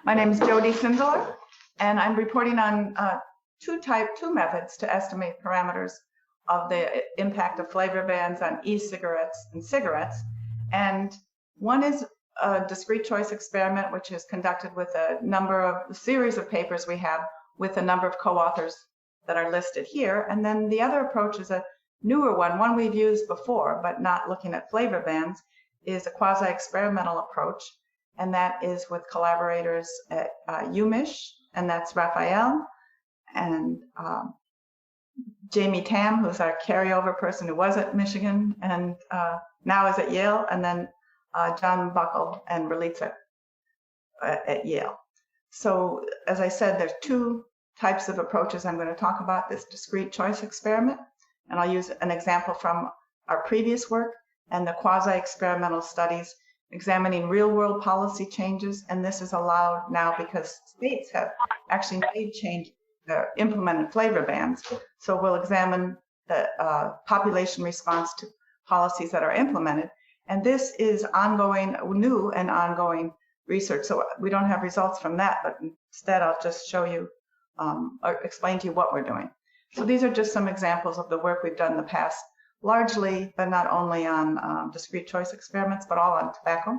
My name is Jody Sindelar, and I'm reporting on two methods to estimate parameters of the impact of flavor bans on e-cigarettes and cigarettes. And one is a discrete choice experiment, which is conducted with a series of papers we have with a number of co-authors that are listed here. And then the other approach is a newer one we've used before, but not looking at flavor bans, is a quasi-experimental approach. And that is with collaborators at UMich, and that's Raphael, and Jamie Tam, who's our carryover person who was at Michigan and now is at Yale, and then John Buckle and Relitza at Yale. So as I said, there's two types of approaches I'm going to talk about: this discrete choice experiment, and I'll use an example from our previous work, and the quasi-experimental studies examining real-world policy changes. And this is allowed now because states have actually made changes, implemented flavor bans. So we'll examine the population response to policies that are implemented. And this is ongoing, new and ongoing research. So we don't have results from that, but instead I'll just show you or explain to you what we're doing. So these are just some examples of the work we've done in the past, largely, but not only on discrete choice experiments, but all on tobacco.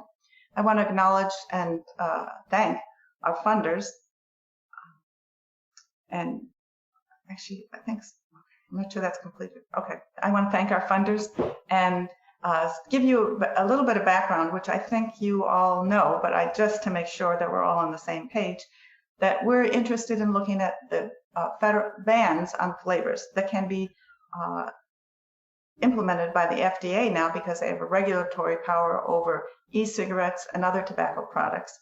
I want to acknowledge and thank our funders. And actually, I'm not sure that's completed. Okay, I want to thank our funders and give you a little bit of background, which I think you all know, but just to make sure that we're all on the same page, that we're interested in looking at the federal bans on flavors that can be implemented by the FDA now, because they have a regulatory power over e-cigarettes and other tobacco products.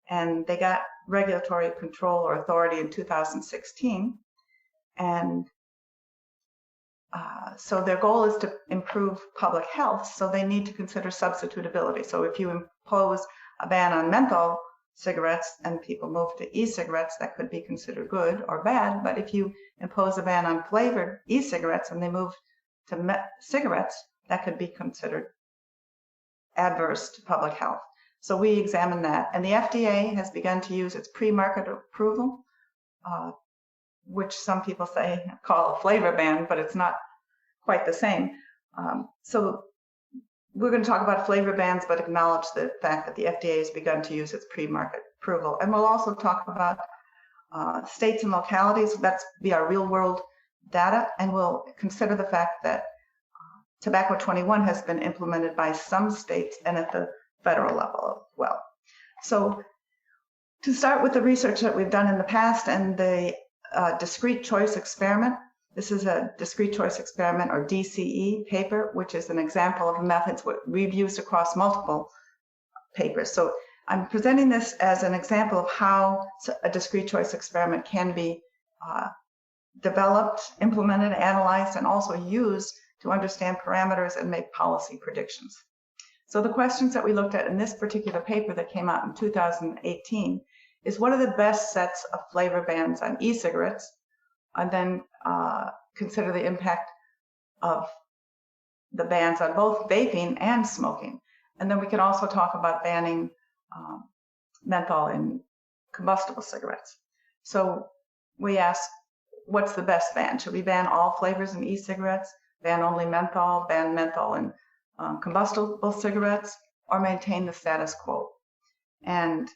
And they got regulatory control or authority in 2016. And so their goal is to improve public health, so they need to consider substitutability. So if you impose a ban on menthol cigarettes and people move to e-cigarettes, that could be considered good or bad. But if you impose a ban on flavored e-cigarettes and they move to cigarettes, that could be considered adverse to public health. So we examined that, and the FDA has begun to use its pre-market approval, which some people call a flavor ban, but it's not quite the same. So we're going to talk about flavor bans, but acknowledge the fact that the FDA has begun to use its pre-market approval. And we'll also talk about states and localities. That's via real-world data, and we'll consider the fact that Tobacco 21 has been implemented by some states and at the federal level as well. So to start with the research that we've done in the past and the discrete choice experiment, this is a discrete choice experiment, or DCE paper, which is an example of methods we've used across multiple papers. So I'm presenting this as an example of how a discrete choice experiment can be developed, implemented, analyzed, and also used to understand parameters and make policy predictions. So the questions that we looked at in this particular paper that came out in 2018 is, what are the best sets of flavor bans on e-cigarettes? And then consider the impact of the bans on both vaping and smoking. And then we can also talk about banning menthol in combustible cigarettes. So we asked, what's the best ban? Should we ban all flavors in e-cigarettes, ban only menthol, ban menthol in combustible cigarettes, or maintain the status quo? And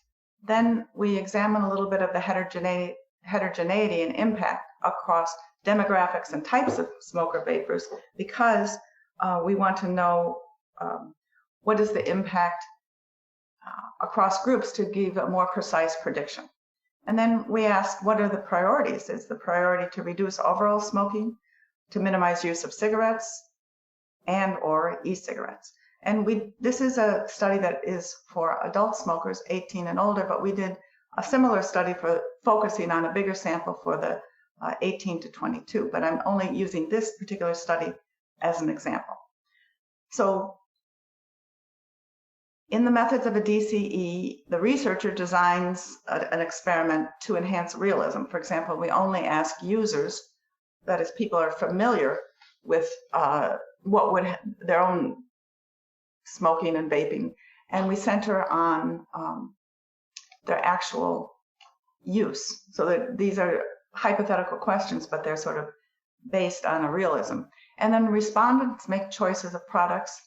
then we examine a little bit of the heterogeneity and impact across demographics and types of smoker vapors, because we want to know what is the impact across groups to give a more precise prediction. And then we ask, what are the priorities? Is the priority to reduce overall smoking, to minimize use of cigarettes, and or e-cigarettes? And this is a study that is for adult smokers 18 and older, but we did a similar study for focusing on a bigger sample for the 18 to 22, but I'm only using this particular study as an example. So in the methods of a DCE, the researcher designs an experiment to enhance realism. For example, we only ask users, that is, people are familiar with what would their own smoking and vaping, and we center on their actual use. So that these are hypothetical questions, but they're sort of based on a realism. And then respondents make choices of products.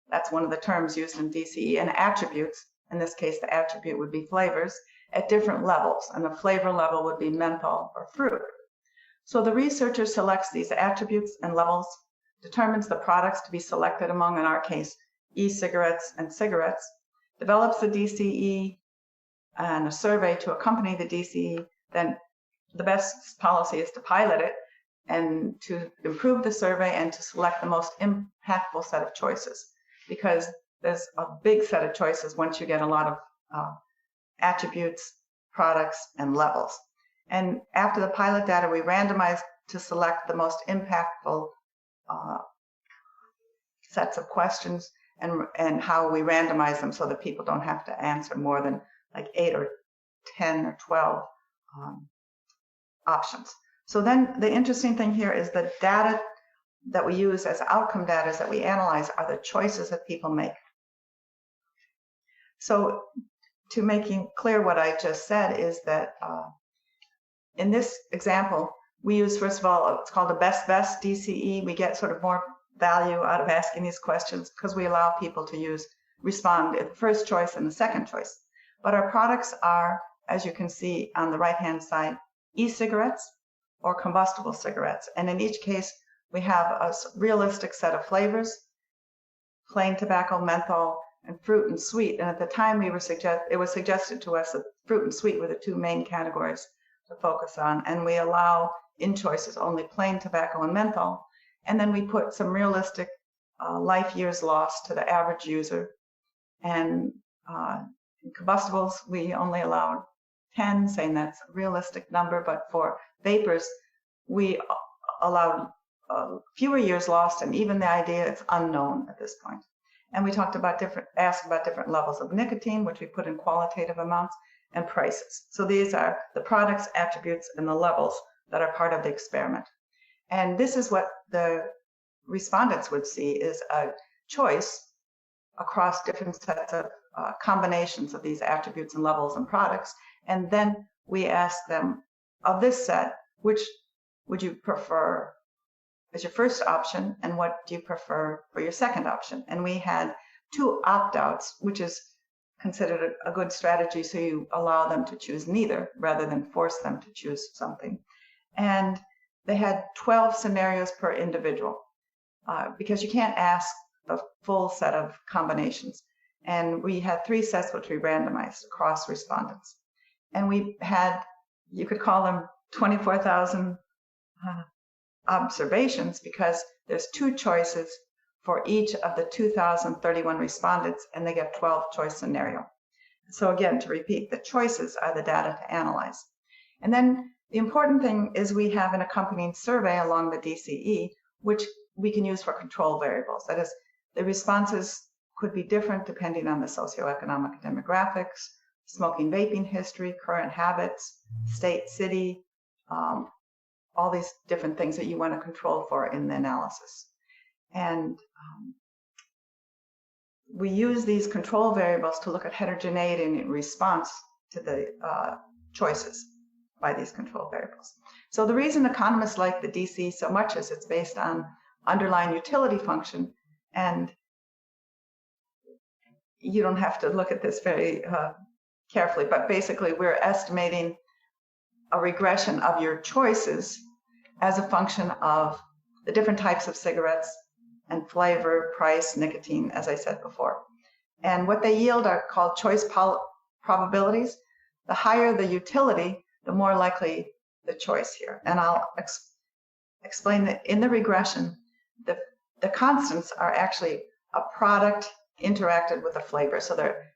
That's one of the terms used in DCE, and attributes. In this case, the attribute would be flavors at different levels, and the flavor level would be menthol or fruit. So the researcher selects these attributes and levels, determines the products to be selected among, in our case, e-cigarettes and cigarettes, develops a DCE and a survey to accompany the DCE. Then the best policy is to pilot it and to improve the survey and to select the most impactful set of choices, because there's a big set of choices once you get a lot of attributes, products, and levels. And after the pilot data, we randomize to select the most impactful sets of questions, and how we randomize them so that people don't have to answer more than like 8 or 10 or 12 options. So then the interesting thing here is the data that we use as outcome data that we analyze are the choices that people make. So to making clear what I just said is that in this example, we use, first of all, it's called a best DCE. We get sort of more value out of asking these questions because we allow people to respond at the first choice and the second choice. But our products are, as you can see on the right-hand side, e-cigarettes or combustible cigarettes. And in each case, we have a realistic set of flavors: plain tobacco, menthol, and fruit and sweet. And at the time, it was suggested to us that fruit and sweet were the two main categories to focus on. And we allow in choices only plain tobacco and menthol. And then we put some realistic life years lost to the average user. And in combustibles, we only allowed 10, saying that's a realistic number. But for vapors, we allowed fewer years lost, and even the idea it's unknown at this point. And we asked about different levels of nicotine, which we put in qualitative amounts, and prices. So these are the products, attributes, and the levels that are part of the experiment. And this is what the respondents would see, is a choice across different sets of combinations of these attributes and levels and products. And then we ask them, of this set, which would you prefer as your first option, and what do you prefer for your second option? And we had 2 opt-outs, which is considered a good strategy, so you allow them to choose neither rather than force them to choose something. And they had 12 scenarios per individual, because you can't ask the full set of combinations. And we had 3 sets which we randomized across respondents. And we had, you could call them 24,000 observations, because there's 2 choices for each of the 2,031 respondents, and they get 12 choice scenario. So again, to repeat, the choices are the data to analyze. And then the important thing is we have an accompanying survey along the DCE, which we can use for control variables. That is, the responses could be different depending on the socioeconomic demographics, smoking, vaping history, current habits, state, city, all these different things that you want to control for in the analysis. And we use these control variables to look at heterogeneity in response to the choices by these control variables. So the reason economists like the DCE so much is it's based on underlying utility function, and you don't have to look at this very carefully, but basically we're estimating a regression of your choices as a function of the different types of cigarettes and flavor, price, nicotine, as I said before. And what they yield are called choice probabilities. The higher the utility, the more likely the choice here. And I'll explain that in the regression, the constants are actually a product interacted with a flavor. So they're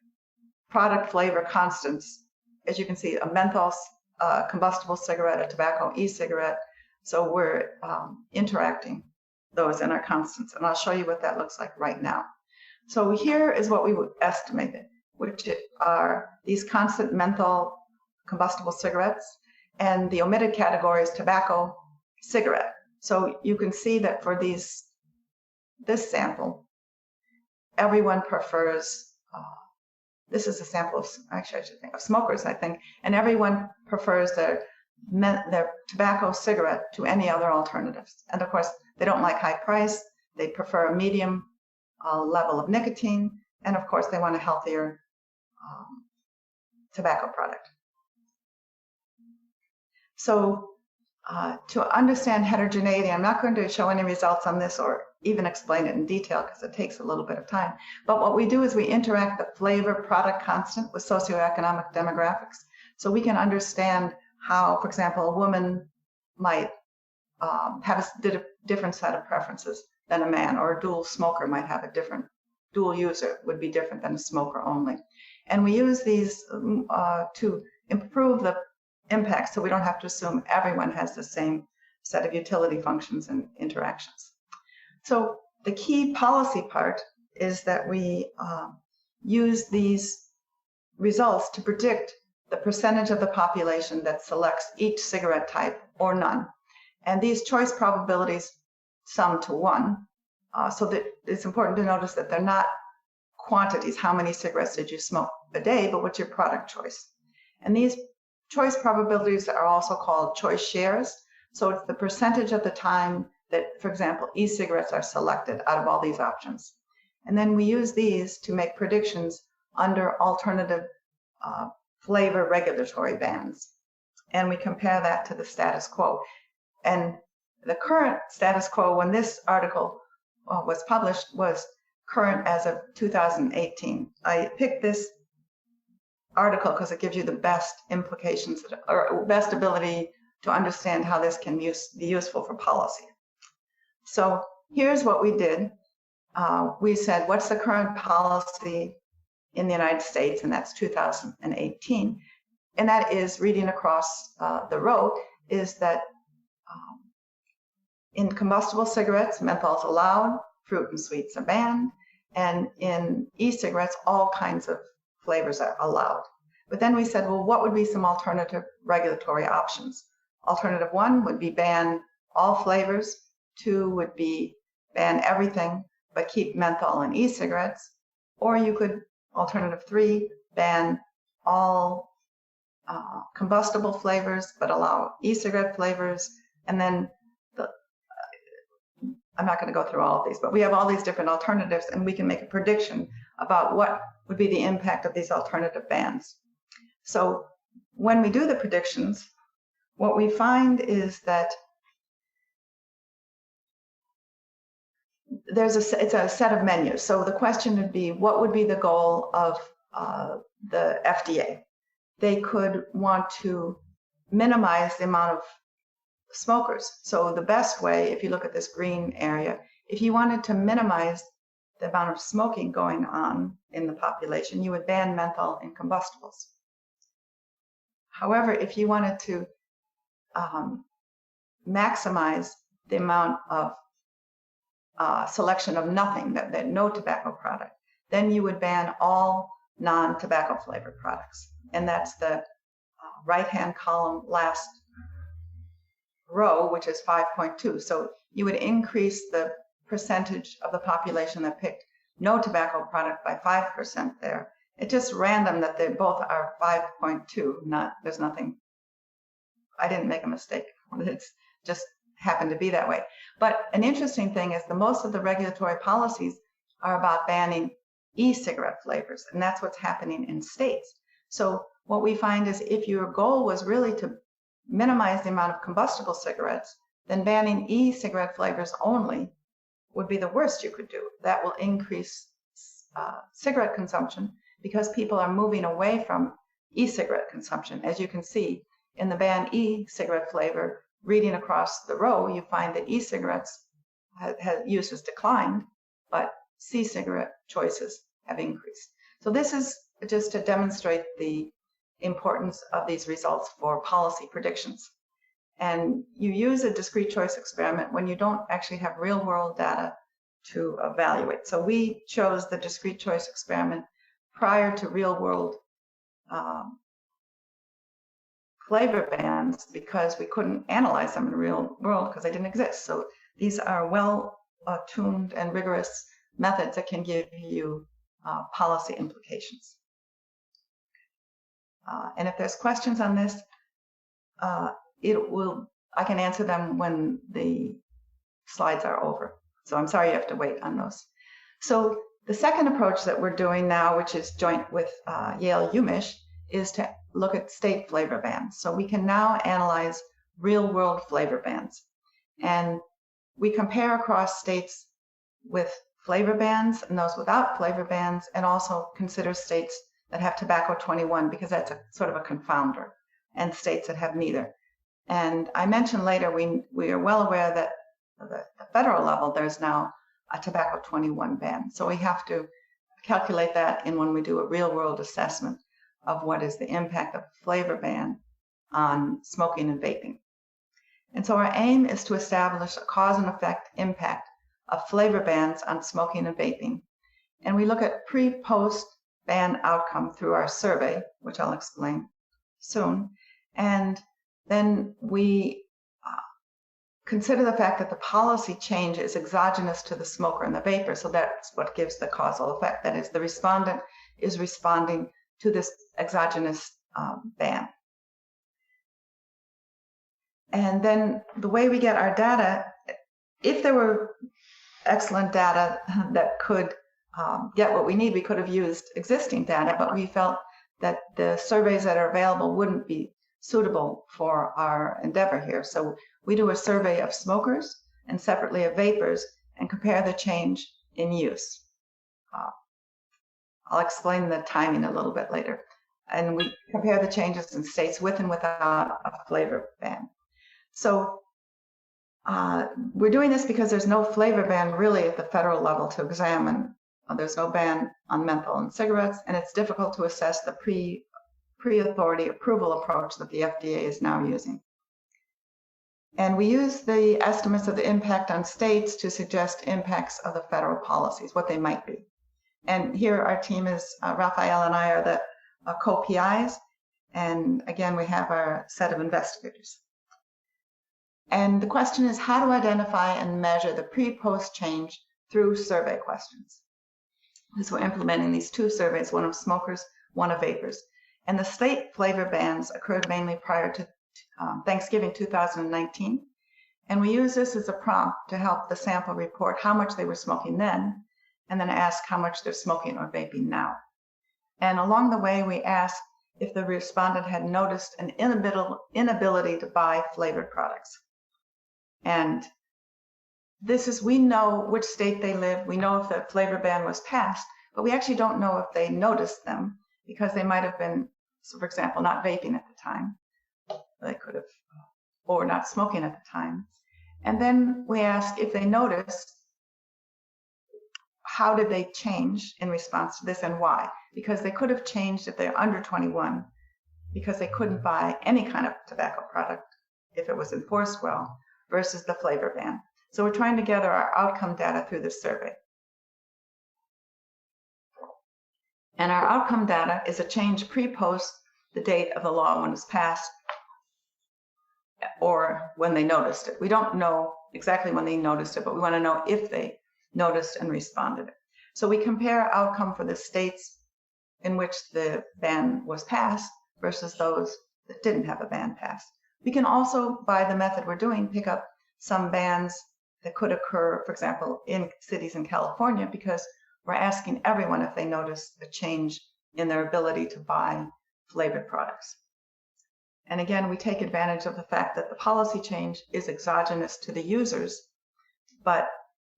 product flavor constants. As you can see, a menthol combustible cigarette, a tobacco e-cigarette. So we're interacting those in our constants. And I'll show you what that looks like right now. So here is what we would estimate it, which are these constant menthol combustible cigarettes, and the omitted category is tobacco, cigarette. So you can see that for this sample, everyone prefers this is a sample of, actually I should think, of smokers, I think, and everyone prefers their tobacco cigarette to any other alternatives. And of course, they don't like high price. They prefer a medium level of nicotine. And of course, they want a healthier tobacco product. So to understand heterogeneity, I'm not going to show any results on this or even explain it in detail because it takes a little bit of time. But what we do is we interact the flavor product constant with socioeconomic demographics. So we can understand how, for example, a woman might have a different set of preferences than a man, or a dual smoker might have a different, dual user would be different than a smoker only. And we use these to improve the impact, so we don't have to assume everyone has the same set of utility functions and interactions. So the key policy part is that we use these results to predict the percentage of the population that selects each cigarette type or none. And these choice probabilities sum to 1. So that it's important to notice that they're not quantities, how many cigarettes did you smoke a day, but what's your product choice. And these choice probabilities are also called choice shares. So it's the percentage of the time that, for example, e-cigarettes are selected out of all these options. And then we use these to make predictions under alternative flavor regulatory bans. And we compare that to the status quo. And the current status quo, when this article was published, was current as of 2018. I picked this article because it gives you the best implications or best ability to understand how this can be useful for policy. So here's what we did. We said, what's the current policy in the United States? And that's 2018. And that is, reading across the row, is that in combustible cigarettes, menthol is allowed, fruit and sweets are banned, and in e-cigarettes, all kinds of flavors are allowed. But then we said, well, what would be some alternative regulatory options? Alternative 1 would be ban all flavors. 2 would be ban everything, but keep menthol in e-cigarettes. Or you could, alternative 3, ban all combustible flavors, but allow e-cigarette flavors. And then I'm not going to go through all of these, but we have all these different alternatives, and we can make a prediction about what would be the impact of these alternative bans. So when we do the predictions, what we find is that it's a set of menus. So the question would be, what would be the goal of the FDA? They could want to minimize the amount of smokers. So the best way, if you look at this green area, if you wanted to minimize the amount of smoking going on in the population, you would ban menthol in combustibles. However, if you wanted to maximize the amount of selection of nothing, that no tobacco product, then you would ban all non-tobacco flavored products. And that's the right-hand column, last row, which is 5.2. So you would increase the percentage of the population that picked no tobacco product by 5% there. It's just random that they both are 5.2. There's nothing, I didn't make a mistake. It's just happened to be that way. But an interesting thing is most of the regulatory policies are about banning e-cigarette flavors, and that's what's happening in states. So what we find is if your goal was really to minimize the amount of combustible cigarettes, then banning e-cigarette flavors only would be the worst you could do. That will increase cigarette consumption because people are moving away from e-cigarette consumption. As you can see, in the ban e-cigarette flavor, reading across the row, you find that e-cigarettes use has declined, but c-cigarette choices have increased. So this is just to demonstrate the importance of these results for policy predictions. And you use a discrete choice experiment when you don't actually have real world data to evaluate. So we chose the discrete choice experiment prior to real world flavor bans because we couldn't analyze them in the real world because they didn't exist. So these are well tuned and rigorous methods that can give you policy implications. And if there's questions on this, I can answer them when the slides are over. So I'm sorry you have to wait on those. So the second approach that we're doing now, which is joint with Yale UMich, is to look at state flavor bans. So we can now analyze real-world flavor bans. And we compare across states with flavor bans and those without flavor bans, and also consider states that have tobacco 21, because that's a sort of a confounder, and states that have neither. And I mentioned later, we are well aware that at the federal level, there's now a tobacco 21 ban. So we have to calculate that in when we do a real world assessment of what is the impact of a flavor ban on smoking and vaping. And so our aim is to establish a cause and effect impact of flavor bans on smoking and vaping. And we look at pre-post ban outcome through our survey, which I'll explain soon. And then we consider the fact that the policy change is exogenous to the smoker and the vapor. So that's what gives the causal effect. That is, the respondent is responding to this exogenous ban. And then the way we get our data, if there were excellent data that could get what we need, we could have used existing data, but we felt that the surveys that are available wouldn't be suitable for our endeavor here. So we do a survey of smokers and separately of vapors and compare the change in use. I'll explain the timing a little bit later. And we compare the changes in states with and without a flavor ban. So we're doing this because there's no flavor ban really at the federal level to examine. There's no ban on menthol and cigarettes, and it's difficult to assess the pre-authority approval approach that the FDA is now using. And we use the estimates of the impact on states to suggest impacts of the federal policies, what they might be. And here our team is, Raphael and I are the co-PIs, and again, we have our set of investigators. And the question is how to identify and measure the pre-post change through survey questions. Because we're implementing these two surveys, one of smokers, one of vapors. And the state flavor bans occurred mainly prior to Thanksgiving 2019. And we use this as a prompt to help the sample report how much they were smoking then, and then ask how much they're smoking or vaping now. And along the way, we asked if the respondent had noticed an inability to buy flavored products. And this is, we know which state they live, we know if the flavor ban was passed, but we actually don't know if they noticed them because they might have been, so for example, not vaping at the time. They could have, or not smoking at the time. And then we ask if they noticed, how did they change in response to this and why? Because they could have changed if they're under 21 because they couldn't buy any kind of tobacco product if it was enforced well versus the flavor ban. So we're trying to gather our outcome data through this survey. And our outcome data is a change pre-post the date of the law when it's passed or when they noticed it. We don't know exactly when they noticed it, but we want to know if they noticed and responded. So we compare outcome for the states in which the ban was passed versus those that didn't have a ban passed. We can also, by the method we're doing, pick up some bans that could occur, for example, in cities in California, because we're asking everyone if they notice a change in their ability to buy flavored products. And again, we take advantage of the fact that the policy change is exogenous to the users, but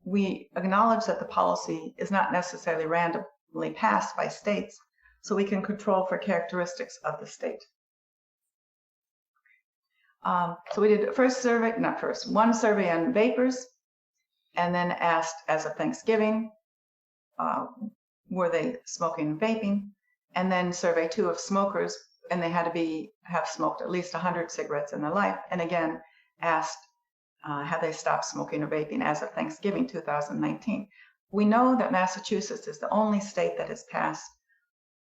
we acknowledge that the policy is not necessarily randomly passed by states, so we can control for characteristics of the state. So we did one survey on vapors, and then asked as of Thanksgiving, were they smoking and vaping? And then survey 2 of smokers, and they had to have smoked at least 100 cigarettes in their life, and again asked, have they stopped smoking or vaping as of Thanksgiving 2019? We know that Massachusetts is the only state that has passed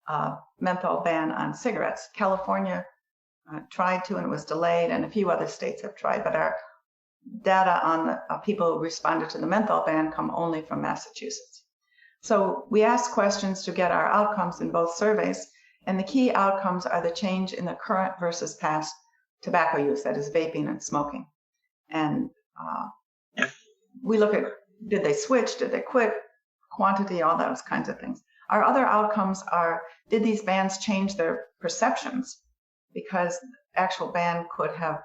a menthol ban on cigarettes. California tried to, and it was delayed, and a few other states have tried, but our data on the people who responded to the menthol ban come only from Massachusetts. So we asked questions to get our outcomes in both surveys, And the key outcomes are the change in the current versus past tobacco use, that is vaping and smoking. And we look at, did they switch, did they quit, quantity, all those kinds of things. Our other outcomes are, did these bans change their perceptions? Because actual ban could have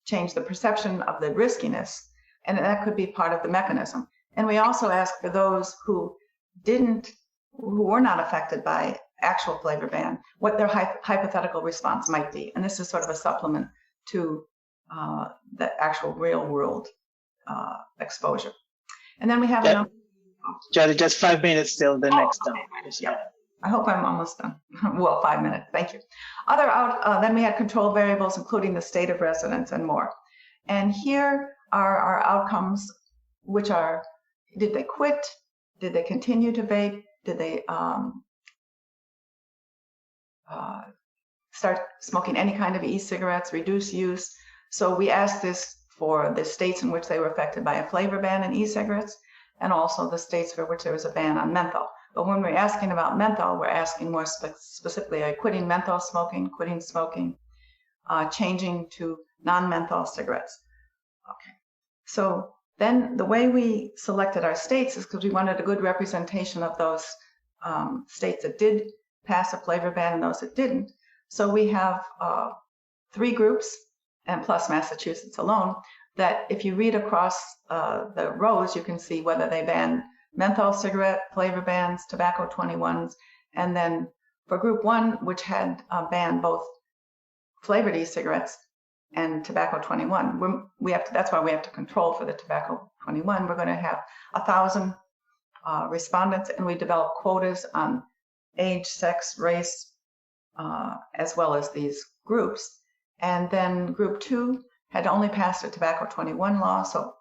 changed the perception of the riskiness, and that could be part of the mechanism. And we also ask for those who were not affected by actual flavor ban, what their hypothetical response might be. And this is sort of a supplement to the actual real world exposure. And then we have another. Jody, just 5 minutes still, the next time. Yeah. I hope I'm almost done. Well, 5 minutes. Thank you. Then we had control variables, including the state of residence and more. And here are our outcomes, which are, did they quit? Did they continue to vape? Did they start smoking any kind of e-cigarettes, reduce use? So we asked this for the states in which they were affected by a flavor ban in e-cigarettes, and also the states for which there was a ban on menthol. But when we're asking about menthol, we're asking more specifically, are you quitting menthol smoking, quitting smoking, changing to non-menthol cigarettes? Okay. So then the way we selected our states is because we wanted a good representation of those states that did pass a flavor ban and those that didn't. So we have 3 groups, and plus Massachusetts alone, that if you read across the rows, you can see whether they ban menthol cigarette flavor bans, tobacco 21s, and then for group 1, which had banned both flavored e-cigarettes and tobacco 21, that's why we have to control for the tobacco 21. We're going to have 1,000 respondents, and we develop quotas on age, sex, race, as well as these groups. And then group 2 had only passed a tobacco 21 law. So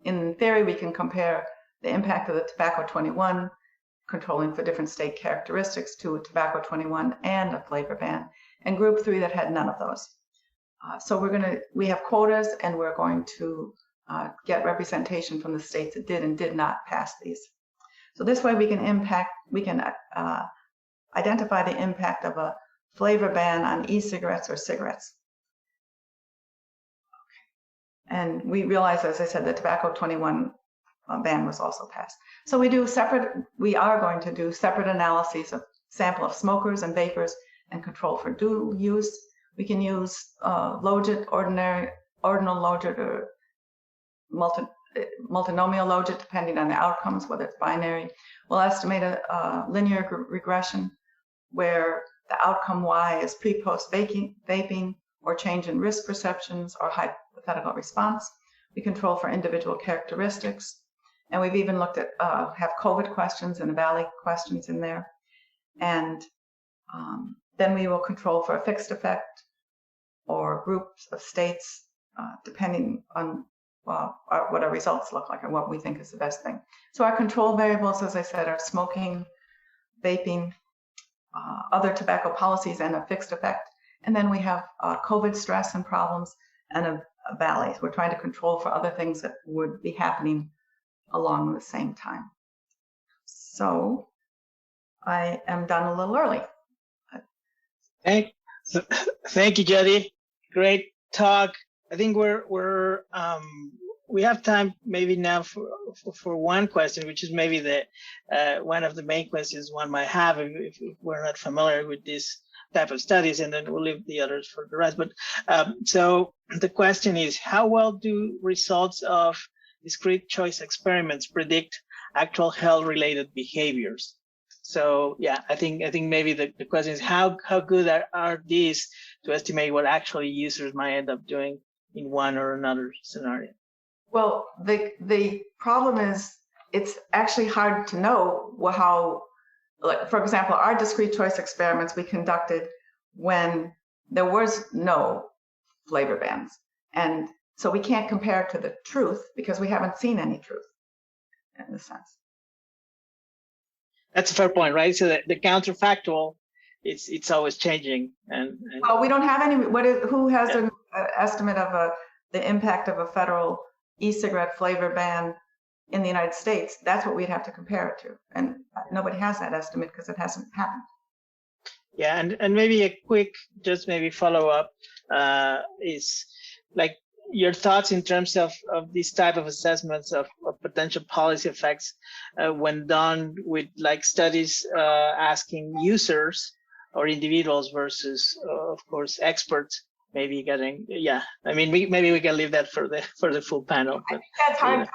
in theory, we can compare the impact of the tobacco 21 controlling for different state characteristics to a tobacco 21 and a flavor ban, and group 3 that had none of those. So we have quotas, and we're going to get representation from the states that did and did not pass these. So this way we can identify the impact of a flavor ban on e-cigarettes or cigarettes. Okay. And we realize, as I said, the tobacco 21 ban was also passed. So we are going to do separate analyses of sample of smokers and vapors and control for dual use. We can use logit, ordinal logit, or multinomial logit, depending on the outcomes, whether it's binary. We'll estimate a linear regression where the outcome Y is pre-post vaping or change in risk perceptions or hypothetical response. We control for individual characteristics. And we've even looked at, have COVID questions and the Valley questions in there. And then we will control for a fixed effect or groups of states, depending on what our results look like or what we think is the best thing. So our control variables, as I said, are smoking, vaping, other tobacco policies, and a fixed effect. And then we have COVID stress and problems and a valley. We're trying to control for other things that would be happening along the same time. So I am done a little early. Thank you, Jody. Great talk. I think we have time maybe now for one question, which is maybe the one of the main questions one might have if we're not familiar with this type of studies, and then we'll leave the others for the rest. But so the question is, how well do results of discrete choice experiments predict actual health-related behaviors? So yeah, I think maybe the question is how good are these to estimate what actually users might end up doing in one or another scenario? Well, the problem is it's actually hard to know how, like, for example, our discrete choice experiments we conducted when there was no flavor bans. And so we can't compare it to the truth because we haven't seen any truth in a sense. That's a fair point, right? So the counterfactual, it's always changing. And well, we don't have any. Who has an estimate of the impact of a federal e-cigarette flavor ban in the United States? That's what we'd have to compare it to, and nobody has that estimate because it hasn't happened. Yeah, and maybe a quick, just maybe follow up is like your thoughts in terms of these type of assessments of potential policy effects when done with like studies asking users or individuals versus, of course, experts. Maybe getting, yeah. I mean, maybe we can leave that for the full panel. But, I think that's hard. Yeah.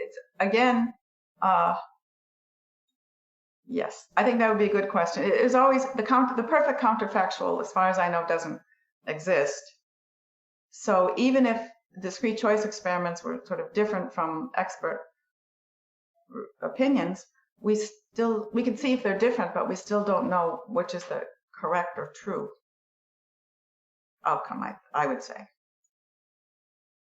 It's again. Yes, I think that would be a good question. It is always the perfect counterfactual, as far as I know, doesn't exist. So even if discrete choice experiments were sort of different from expert opinions, we can see if they're different, but we still don't know which is the correct or true outcome, I would say.